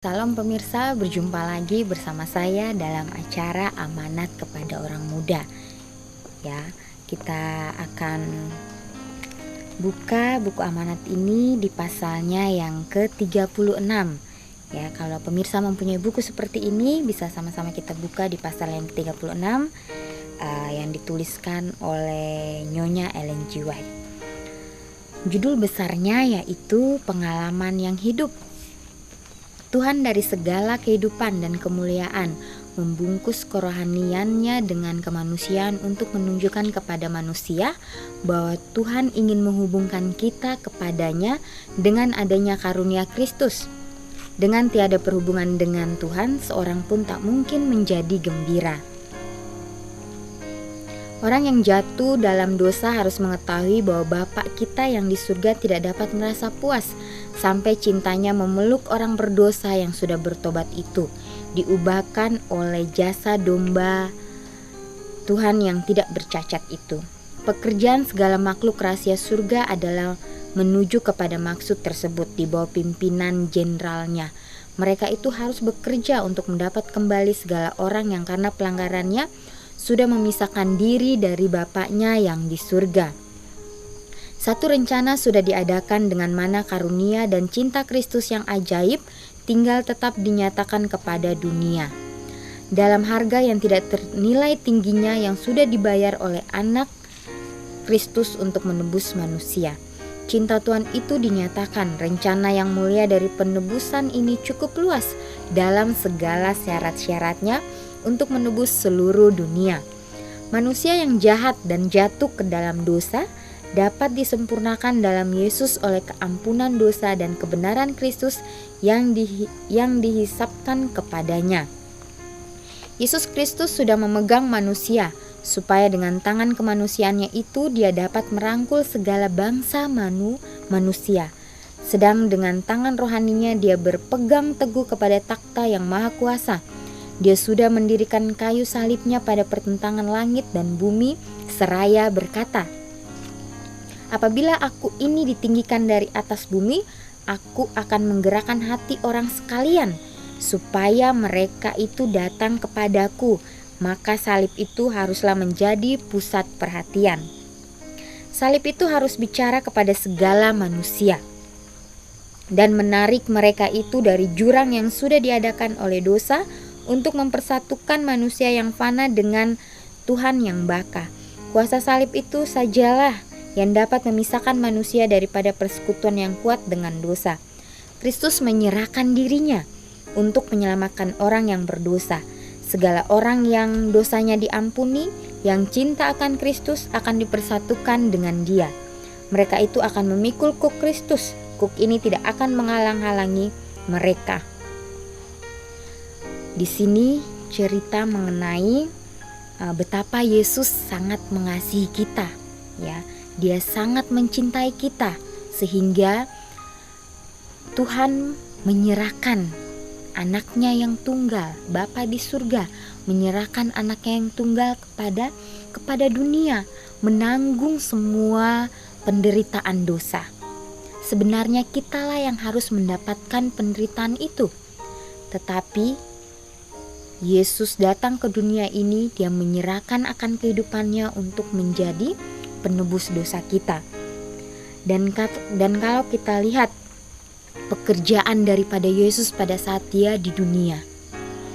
Salam pemirsa, berjumpa lagi bersama saya dalam acara Amanat kepada Orang Muda. Ya, kita akan buka buku amanat ini di pasalnya yang ke-36. Ya, kalau pemirsa mempunyai buku seperti ini, bisa sama-sama kita buka di pasal yang ke-36 yang dituliskan oleh Nyonya Ellen G. White. Judul besarnya yaitu Pengalaman yang Hidup. Tuhan dari segala kehidupan dan kemuliaan membungkus kerohaniannya dengan kemanusiaan untuk menunjukkan kepada manusia bahwa Tuhan ingin menghubungkan kita kepadanya dengan adanya karunia Kristus. Dengan tiada perhubungan dengan Tuhan, seorang pun tak mungkin menjadi gembira. Orang yang jatuh dalam dosa harus mengetahui bahwa Bapa kita yang di surga tidak dapat merasa puas sampai cintanya memeluk orang berdosa yang sudah bertobat itu, diubahkan oleh jasa domba Tuhan yang tidak bercacat itu. Pekerjaan segala makhluk rahasia surga adalah menuju kepada maksud tersebut di bawah pimpinan jenderalnya. Mereka itu harus bekerja untuk mendapat kembali segala orang yang karena pelanggarannya sudah memisahkan diri dari Bapaknya yang di surga. Satu rencana sudah diadakan dengan mana karunia dan cinta Kristus yang ajaib tinggal tetap dinyatakan kepada dunia. Dalam harga yang tidak ternilai tingginya yang sudah dibayar oleh anak Kristus untuk menebus manusia. Cinta Tuhan itu dinyatakan. Rencana yang mulia dari penebusan ini cukup luas dalam segala syarat-syaratnya untuk menebus seluruh dunia. Manusia yang jahat dan jatuh ke dalam dosa dapat disempurnakan dalam Yesus oleh keampunan dosa dan kebenaran Kristus yang dihisapkan kepadanya. Yesus Kristus sudah memegang manusia, supaya dengan tangan kemanusiaannya itu dia dapat merangkul segala bangsa manusia. Sedang dengan tangan rohaninya dia berpegang teguh kepada takhta yang maha kuasa. Dia sudah mendirikan kayu salibnya pada pertentangan langit dan bumi seraya berkata, "Apabila aku ini ditinggikan dari atas bumi, aku akan menggerakkan hati orang sekalian, supaya mereka itu datang kepadaku." Maka salib itu haruslah menjadi pusat perhatian. Salib itu harus bicara kepada segala manusia dan menarik mereka itu dari jurang yang sudah diadakan oleh dosa untuk mempersatukan manusia yang fana dengan Tuhan yang baka. Kuasa salib itu sajalah yang dapat memisahkan manusia daripada persekutuan yang kuat dengan dosa. Kristus menyerahkan dirinya untuk menyelamatkan orang yang berdosa. Segala orang yang dosanya diampuni, yang cinta akan Kristus akan dipersatukan dengan Dia. Mereka itu akan memikul kuk Kristus. Kuk ini tidak akan menghalang-halangi mereka. Di sini cerita mengenai betapa Yesus sangat mengasihi kita, ya. Dia sangat mencintai kita sehingga Tuhan menyerahkan anaknya yang tunggal, Bapa di surga menyerahkan anaknya yang tunggal kepada dunia, menanggung semua penderitaan dosa. Sebenarnya kitalah yang harus mendapatkan penderitaan itu, tetapi Yesus datang ke dunia ini, dia menyerahkan akan kehidupannya untuk menjadi penebus dosa kita. Dan kalau kita lihat pekerjaan daripada Yesus pada saat dia di dunia,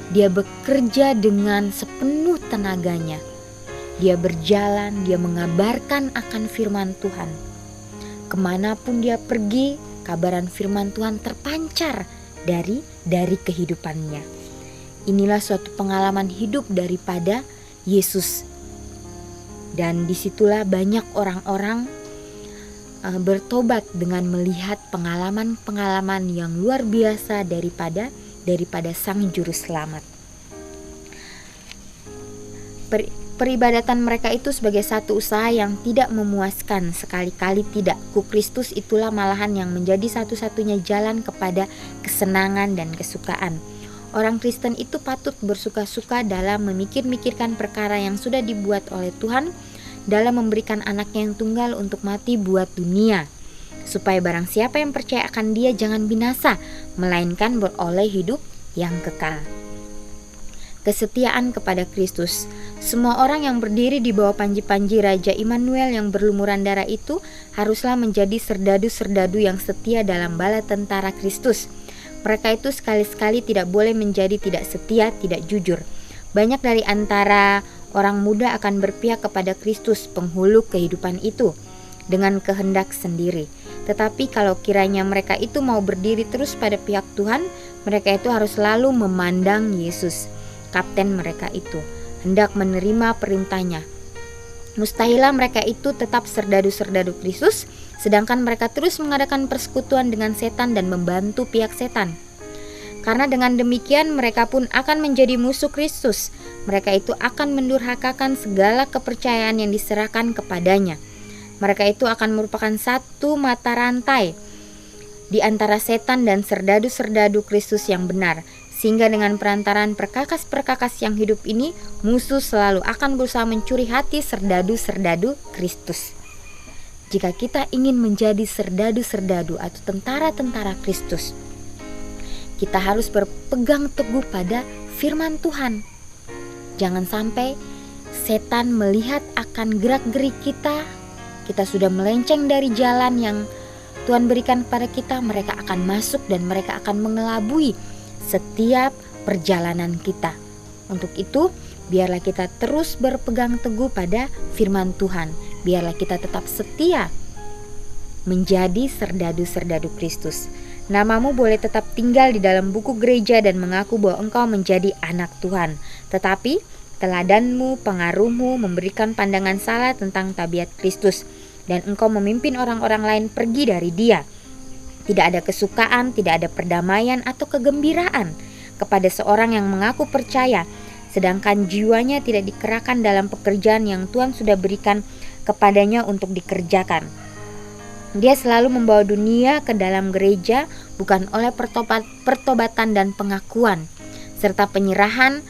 dia bekerja dengan sepenuh tenaganya. Dia berjalan, dia mengabarkan akan firman Tuhan. Kemanapun dia pergi, kabaran firman Tuhan terpancar dari kehidupannya. Inilah suatu pengalaman hidup daripada Yesus. Dan disitulah banyak orang-orang bertobat dengan melihat pengalaman-pengalaman yang luar biasa daripada Sang Juru Selamat. Peribadatan mereka itu sebagai satu usaha yang tidak memuaskan, sekali-kali tidak. Kuk Kristus itulah malahan yang menjadi satu-satunya jalan kepada kesenangan dan kesukaan. Orang Kristen itu patut bersuka-suka dalam memikir-mikirkan perkara yang sudah dibuat oleh Tuhan dalam memberikan anaknya yang tunggal untuk mati buat dunia, supaya barang siapa yang percaya akan Dia jangan binasa, melainkan beroleh hidup yang kekal. Kesetiaan kepada Kristus. Semua orang yang berdiri di bawah panji-panji Raja Immanuel yang berlumuran darah itu haruslah menjadi serdadu-serdadu yang setia dalam bala tentara Kristus. Mereka itu sekali-sekali tidak boleh menjadi tidak setia, tidak jujur. Banyak dari antara orang muda akan berpihak kepada Kristus, penghulu kehidupan itu, dengan kehendak sendiri. Tetapi kalau kiranya mereka itu mau berdiri terus pada pihak Tuhan, mereka itu harus selalu memandang Yesus, kapten mereka itu, hendak menerima perintahnya. Mustahilah mereka itu tetap serdadu-serdadu Kristus, sedangkan mereka terus mengadakan persekutuan dengan setan dan membantu pihak setan. Karena dengan demikian mereka pun akan menjadi musuh Kristus. Mereka itu akan mendurhakakan segala kepercayaan yang diserahkan kepadanya. Mereka itu akan merupakan satu mata rantai di antara setan dan serdadu-serdadu Kristus yang benar. Sehingga dengan perantaraan perkakas-perkakas yang hidup ini, musuh selalu akan berusaha mencuri hati serdadu-serdadu Kristus. Jika kita ingin menjadi serdadu-serdadu atau tentara-tentara Kristus, kita harus berpegang teguh pada firman Tuhan. Jangan sampai setan melihat akan gerak-gerik kita sudah melenceng dari jalan yang Tuhan berikan kepada kita, mereka akan masuk dan mereka akan mengelabui setiap perjalanan kita. Untuk itu, biarlah kita terus berpegang teguh pada firman Tuhan. Biarlah kita tetap setia menjadi serdadu-serdadu Kristus. Namamu boleh tetap tinggal di dalam buku gereja dan mengaku bahwa engkau menjadi anak Tuhan. Tetapi teladanmu, pengaruhmu memberikan pandangan salah tentang tabiat Kristus, dan engkau memimpin orang-orang lain pergi dari Dia. Tidak ada kesukaan, tidak ada perdamaian atau kegembiraan kepada seorang yang mengaku percaya, sedangkan jiwanya tidak dikerahkan dalam pekerjaan yang Tuhan sudah berikan kepadanya untuk dikerjakan. Dia selalu membawa dunia ke dalam gereja bukan oleh pertobatan dan pengakuan, serta penyerahan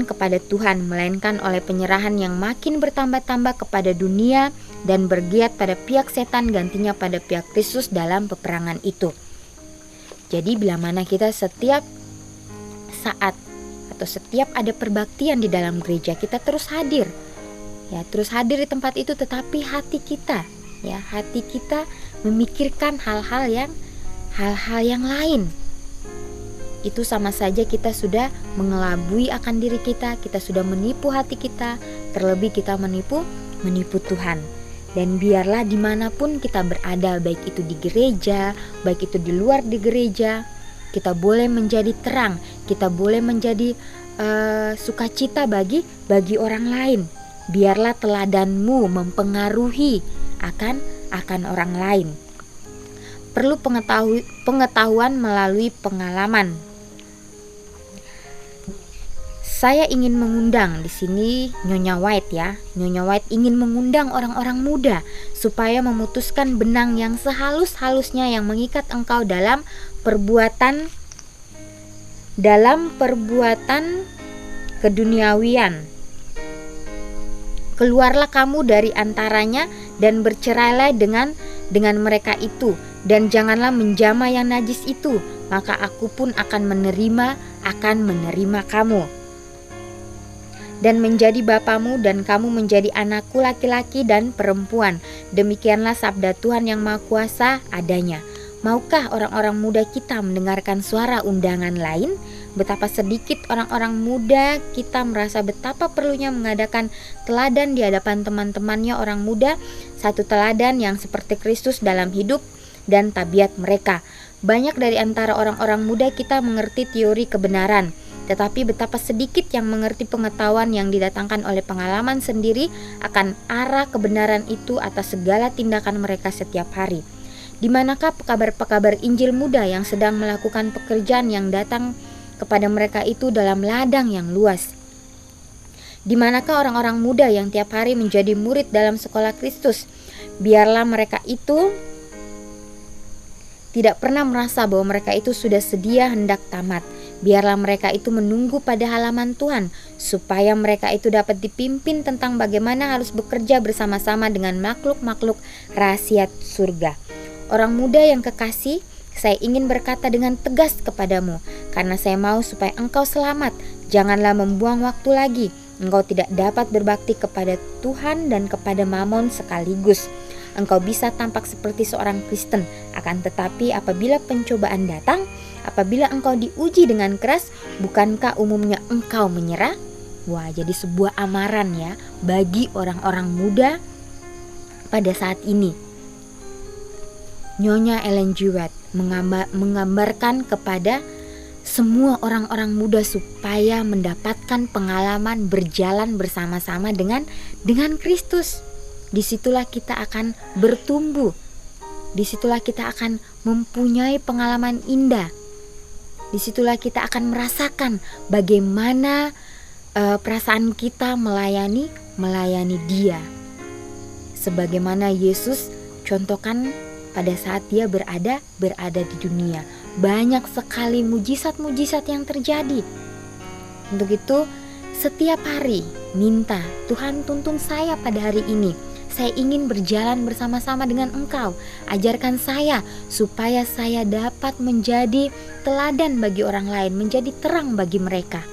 kepada Tuhan, melainkan oleh penyerahan yang makin bertambah-tambah kepada dunia dan bergiat pada pihak setan, gantinya pada pihak Kristus dalam peperangan itu. Jadi bila mana kita setiap saat atau setiap ada perbaktian di dalam gereja, kita terus hadir. Ya, terus hadir di tempat itu, tetapi hati kita memikirkan hal-hal yang lain. Itu sama saja kita sudah mengelabui akan diri kita sudah menipu hati kita, terlebih kita menipu Tuhan. Dan biarlah dimanapun kita berada, baik itu di gereja, baik itu di luar di gereja, kita boleh menjadi terang, kita boleh menjadi sukacita bagi orang lain. Biarlah teladanmu mempengaruhi akan orang lain. Perlu pengetahuan melalui pengalaman. Saya ingin mengundang di sini Nyonya White ya. Nyonya White ingin mengundang orang-orang muda supaya memutuskan benang yang sehalus-halusnya yang mengikat engkau dalam perbuatan keduniawian. Keluarlah kamu dari antaranya dan bercerailah dengan mereka itu, dan janganlah menjamah yang najis itu, maka aku pun akan menerima kamu dan menjadi bapamu, dan kamu menjadi anakku laki-laki dan perempuan. Demikianlah sabda Tuhan yang Maha Kuasa adanya. Maukah orang-orang muda kita mendengarkan suara undangan lain? Betapa sedikit orang-orang muda kita merasa betapa perlunya mengadakan teladan di hadapan teman-temannya orang muda, satu teladan yang seperti Kristus dalam hidup dan tabiat mereka. Banyak dari antara orang-orang muda kita mengerti teori kebenaran, tetapi betapa sedikit yang mengerti pengetahuan yang didatangkan oleh pengalaman sendiri akan arah kebenaran itu atas segala tindakan mereka setiap hari. Di manakah pekabar-pekabar Injil muda yang sedang melakukan pekerjaan yang datang kepada mereka itu dalam ladang yang luas? Di manakah orang-orang muda yang tiap hari menjadi murid dalam sekolah Kristus? Biarlah mereka itu tidak pernah merasa bahwa mereka itu sudah sedia hendak tamat. Biarlah mereka itu menunggu pada halaman Tuhan, supaya mereka itu dapat dipimpin tentang bagaimana harus bekerja bersama-sama dengan makhluk-makhluk rahasia surga. Orang muda yang kekasih, saya ingin berkata dengan tegas kepadamu, karena saya mau supaya engkau selamat. Janganlah membuang waktu lagi. Engkau tidak dapat berbakti kepada Tuhan dan kepada Mamon sekaligus. Engkau bisa tampak seperti seorang Kristen, akan tetapi apabila pencobaan datang, apabila engkau diuji dengan keras, bukankah umumnya engkau menyerah? Wah, jadi sebuah amaran ya bagi orang-orang muda pada saat ini. Nyonya Ellen G. White menggambarkan kepada semua orang-orang muda supaya mendapatkan pengalaman berjalan bersama-sama dengan Kristus. Disitulah kita akan bertumbuh. Disitulah kita akan mempunyai pengalaman indah. Disitulah kita akan merasakan bagaimana perasaan kita melayani Dia. Sebagaimana Yesus contohkan pada saat Dia berada di dunia. Banyak sekali mujizat-mujizat yang terjadi. Untuk itu, setiap hari minta, Tuhan tuntun saya pada hari ini. Saya ingin berjalan bersama-sama dengan Engkau. Ajarkan saya supaya saya dapat menjadi teladan bagi orang lain, menjadi terang bagi mereka.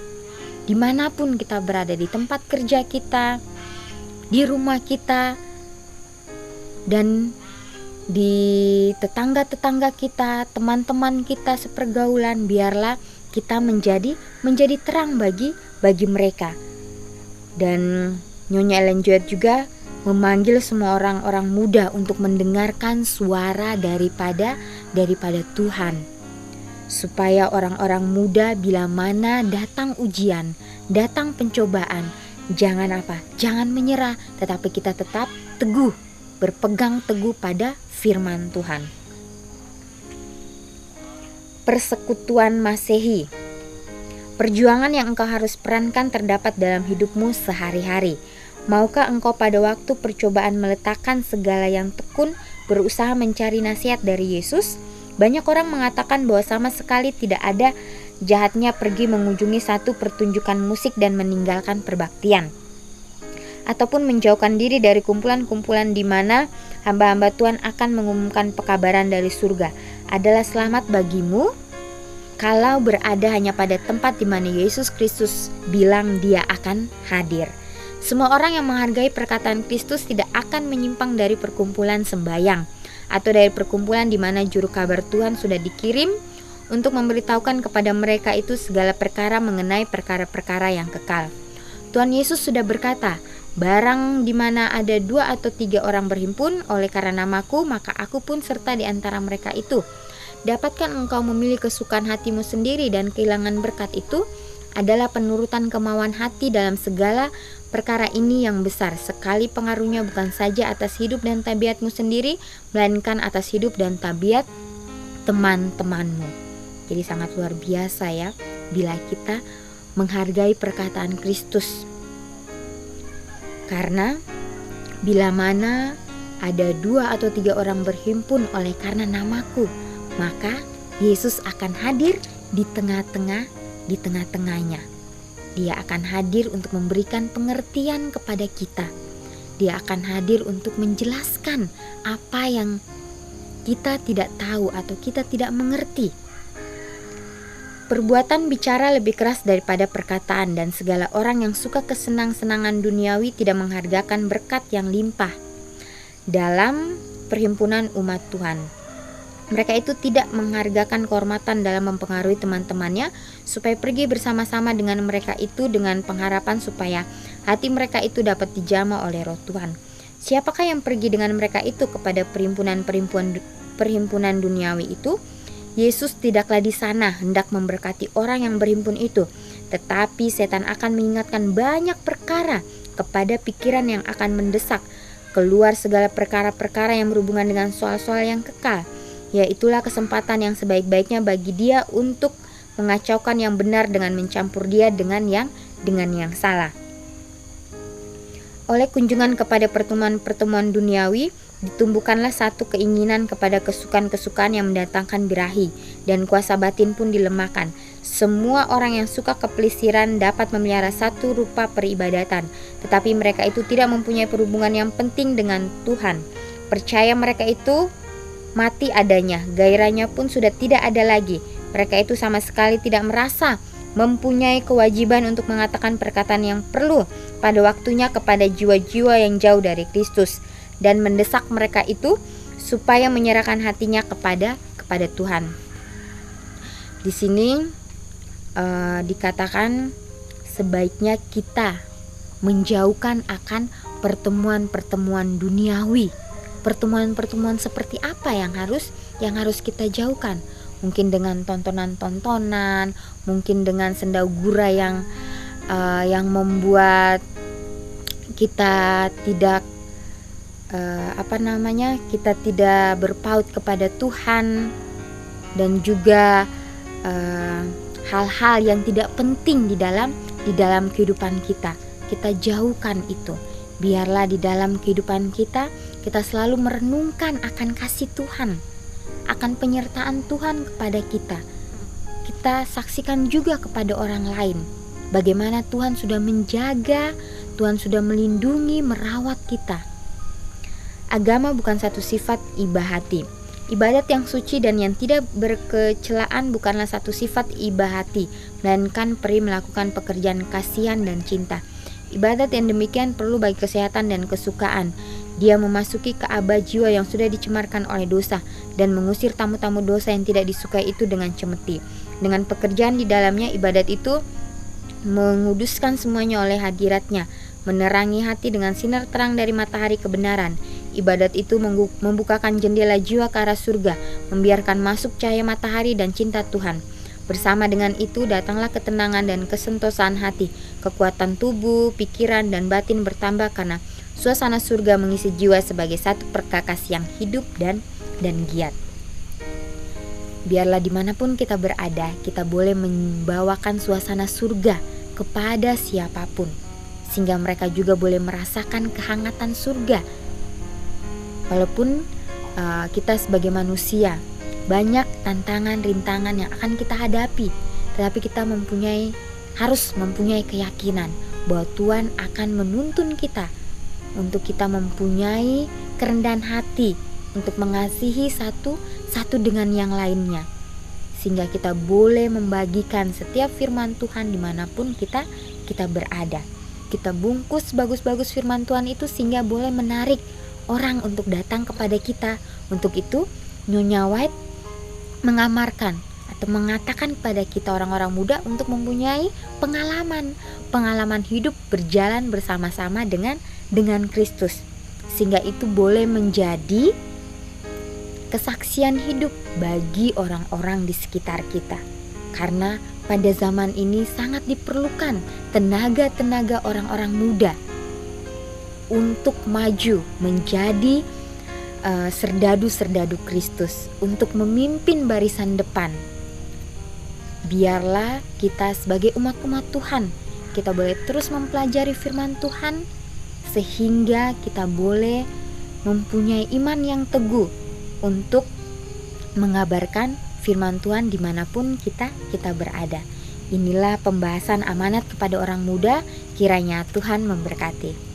Dimanapun kita berada, di tempat kerja kita, di rumah kita, dan di tetangga-tetangga kita, teman-teman kita sepergaulan, biarlah kita menjadi terang bagi mereka. Dan Nyonya Ellen G. White juga memanggil semua orang-orang muda untuk mendengarkan suara daripada Tuhan, supaya orang-orang muda bila mana datang ujian, datang pencobaan, jangan menyerah, tetapi kita tetap teguh, berpegang teguh pada firman Tuhan. Persekutuan Masehi. Perjuangan yang engkau harus perankan terdapat dalam hidupmu sehari-hari. Maukah engkau pada waktu percobaan meletakkan segala yang tekun, berusaha mencari nasihat dari Yesus? Banyak orang mengatakan bahwa sama sekali tidak ada jahatnya pergi mengunjungi satu pertunjukan musik dan meninggalkan perbaktian, ataupun menjauhkan diri dari kumpulan-kumpulan di mana hamba-hamba Tuhan akan mengumumkan pekabaran dari surga. Adalah selamat bagimu kalau berada hanya pada tempat di mana Yesus Kristus bilang Dia akan hadir. Semua orang yang menghargai perkataan Kristus tidak akan menyimpang dari perkumpulan sembayang atau dari perkumpulan di mana juru kabar Tuhan sudah dikirim untuk memberitahukan kepada mereka itu segala perkara mengenai perkara-perkara yang kekal. Tuhan Yesus sudah berkata, barang di mana ada 2 atau 3 orang berhimpun oleh karena namaku, maka aku pun serta di antara mereka itu. Dapatkah engkau memilih kesukaan hatimu sendiri, dan kehilangan berkat itu adalah penurutan kemauan hati dalam segala perkara ini yang besar, sekali pengaruhnya bukan saja atas hidup dan tabiatmu sendiri, melainkan atas hidup dan tabiat teman-temanmu. Jadi sangat luar biasa ya, bila kita menghargai perkataan Kristus. Karena bila mana ada 2 atau 3 orang berhimpun oleh karena namaku, maka Yesus akan hadir di tengah-tengahnya. Dia akan hadir untuk memberikan pengertian kepada kita. Dia akan hadir untuk menjelaskan apa yang kita tidak tahu atau kita tidak mengerti. Perbuatan bicara lebih keras daripada perkataan, dan segala orang yang suka kesenang-senangan duniawi tidak menghargakan berkat yang limpah dalam perhimpunan umat Tuhan. Mereka itu tidak menghargakan kehormatan dalam mempengaruhi teman-temannya supaya pergi bersama-sama dengan mereka itu dengan pengharapan supaya hati mereka itu dapat dijamah oleh Roh Tuhan. Siapakah yang pergi dengan mereka itu kepada perhimpunan duniawi itu? Yesus tidaklah di sana hendak memberkati orang yang berhimpun itu, tetapi setan akan mengingatkan banyak perkara kepada pikiran yang akan mendesak keluar segala perkara-perkara yang berhubungan dengan soal-soal yang kekal. Yaitulah kesempatan yang sebaik-baiknya bagi dia untuk mengacaukan yang benar dengan mencampur dia dengan yang salah. Oleh kunjungan kepada pertemuan-pertemuan duniawi, ditumbuhkanlah satu keinginan kepada kesukaan-kesukaan yang mendatangkan birahi, dan kuasa batin pun dilemahkan. Semua orang yang suka kepelisiran dapat memelihara satu rupa peribadatan, tetapi mereka itu tidak mempunyai perhubungan yang penting dengan Tuhan. Percaya mereka itu mati adanya, gairahnya pun sudah tidak ada lagi. Mereka itu sama sekali tidak merasa mempunyai kewajiban untuk mengatakan perkataan yang perlu pada waktunya kepada jiwa-jiwa yang jauh dari Kristus, dan mendesak mereka itu supaya menyerahkan hatinya kepada Tuhan. Di sini dikatakan sebaiknya kita menjauhkan akan pertemuan-pertemuan duniawi. Pertemuan-pertemuan seperti apa yang harus kita jauhkan? Mungkin dengan tontonan-tontonan, mungkin dengan senda gura yang membuat kita tidak kita tidak berpaut kepada Tuhan, dan juga hal-hal yang tidak penting di dalam kehidupan kita. Kita jauhkan itu. Biarlah di dalam kehidupan kita selalu merenungkan akan kasih Tuhan, akan penyertaan Tuhan kepada kita. Kita saksikan juga kepada orang lain bagaimana Tuhan sudah menjaga, Tuhan sudah melindungi, merawat kita. Agama bukan satu sifat ibahati. Ibadat yang suci dan yang tidak berkecelaan bukanlah satu sifat ibahati, melainkan peri melakukan pekerjaan kasihan dan cinta. Ibadat yang demikian perlu bagi kesehatan dan kesukaan. Dia memasuki Ka'bah jiwa yang sudah dicemarkan oleh dosa dan mengusir tamu-tamu dosa yang tidak disukai itu dengan cemeti. Dengan pekerjaan di dalamnya, ibadat itu menguduskan semuanya oleh hadiratnya, menerangi hati dengan sinar terang dari matahari kebenaran. Ibadat itu membukakan jendela jiwa ke arah surga, membiarkan masuk cahaya matahari dan cinta Tuhan. Bersama dengan itu datanglah ketenangan dan kesentosaan hati, kekuatan tubuh, pikiran, dan batin bertambah karena suasana surga mengisi jiwa sebagai satu perkakas yang hidup dan giat. Biarlah dimanapun kita berada, kita boleh membawakan suasana surga kepada siapapun, sehingga mereka juga boleh merasakan kehangatan surga. Walaupun kita sebagai manusia banyak tantangan, rintangan yang akan kita hadapi, tetapi kita harus mempunyai keyakinan bahwa Tuhan akan menuntun kita untuk kita mempunyai kerendahan hati untuk mengasihi satu dengan yang lainnya, sehingga kita boleh membagikan setiap firman Tuhan dimanapun kita berada. Kita bungkus bagus-bagus firman Tuhan itu sehingga boleh menarik orang untuk datang kepada kita. Untuk itu Nyonya White mengamarkan atau mengatakan kepada kita orang-orang muda untuk mempunyai pengalaman hidup berjalan bersama-sama dengan Kristus, sehingga itu boleh menjadi kesaksian hidup bagi orang-orang di sekitar kita. Karena pada zaman ini sangat diperlukan tenaga-tenaga orang-orang muda untuk maju menjadi serdadu-serdadu Kristus, untuk memimpin barisan depan. Biarlah kita sebagai umat-umat Tuhan, kita boleh terus mempelajari firman Tuhan, sehingga kita boleh mempunyai iman yang teguh untuk mengabarkan firman Tuhan dimanapun kita berada. Inilah pembahasan amanat kepada orang muda, kiranya Tuhan memberkati.